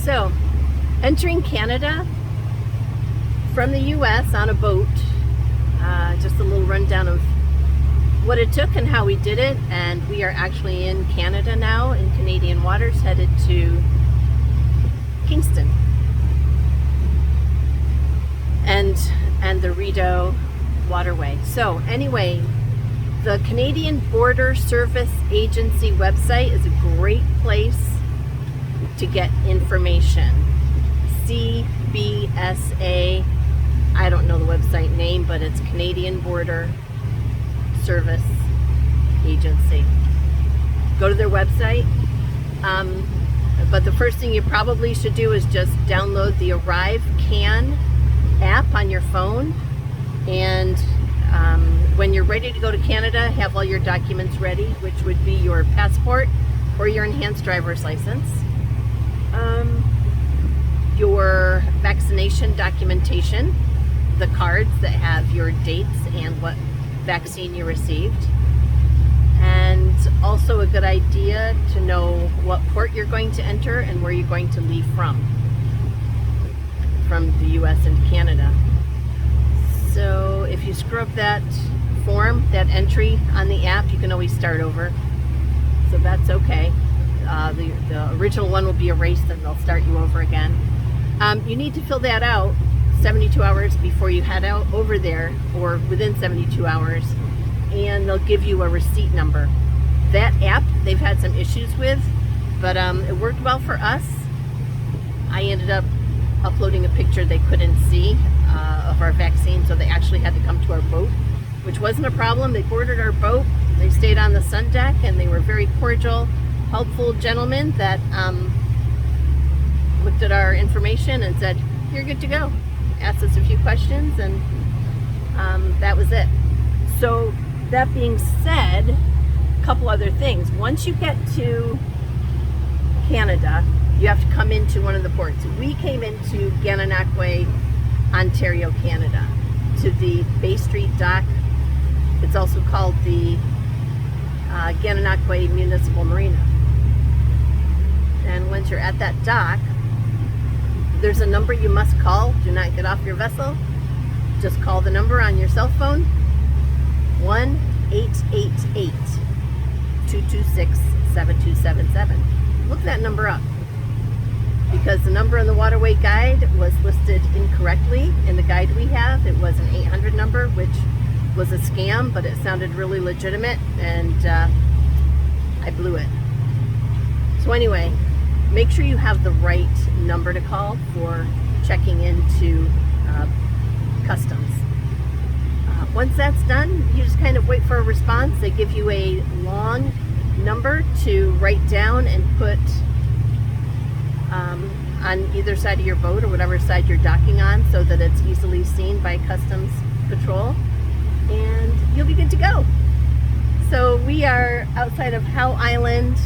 So, entering Canada from the US on a boat, just a little rundown of what it took and how we did it. And we are actually in Canada now, in Canadian waters, headed to Kingston and the Rideau waterway. So anyway, the Canadian Border Service Agency website is a great place to get information. CBSA, I don't know the website name, but it's Canadian Border Service Agency. Go to their website. But the first thing you probably should do is just download the Arrive Can app on your phone. And when you're ready to go to Canada, have all your documents ready, which would be your passport or your enhanced driver's license, your vaccination documentation, the cards that have your dates and what vaccine you received, and also a good idea to know what port you're going to enter and where you're going to leave from the US into Canada. So if you screw up that form, that entry on the app, you can always start over. So that's okay. The original one will be erased and they'll start you over again. You need to fill that out 72 hours before you head out over there, or within 72 hours, and they'll give you a receipt number. That app they've had some issues with, but it worked well for us. I ended up uploading a picture they couldn't see of our vaccine, so they actually had to come to our boat, which wasn't a problem. They boarded our boat, they stayed on the sun deck, and they were very cordial, helpful gentlemen that looked at our information and said, "You're good to go." Asked us a few questions, and that was it. So that being said, a couple other things. Once you get to Canada, you have to come into one of the ports. We came into Gananoque, Ontario, Canada, to the Bay Street Dock. It's also called the Gananoque Municipal Marina. And once you're at that dock, there's a number you must call. Do not get off your vessel. Just call the number on your cell phone, 1-888-226-7277. Look that number up, because the number in the waterway guide was listed incorrectly in the guide we have. It was an 800 number, which was a scam, but it sounded really legitimate, and I blew it. So anyway, make sure you have the right number to call for checking into customs. Once that's done, you just kind of wait for a response. They give you a long number to write down and put on either side of your boat or whatever side you're docking on, so that it's easily seen by Customs Patrol, and you'll be good to go. So we are outside of Howe Island,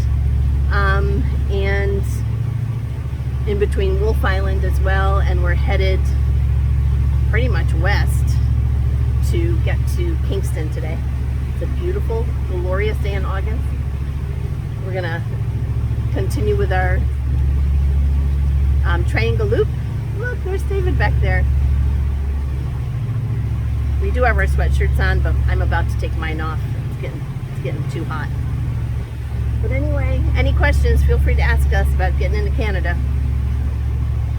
and in between Wolf Island as well, and we're headed pretty much west to get to Kingston today. It's a beautiful, glorious day in August. We're gonna continue with our triangle loop. Look, there's David back there. We do have our sweatshirts on, but I'm about to take mine off. It's getting too hot. But anyway, any questions, feel free to ask us about getting into Canada.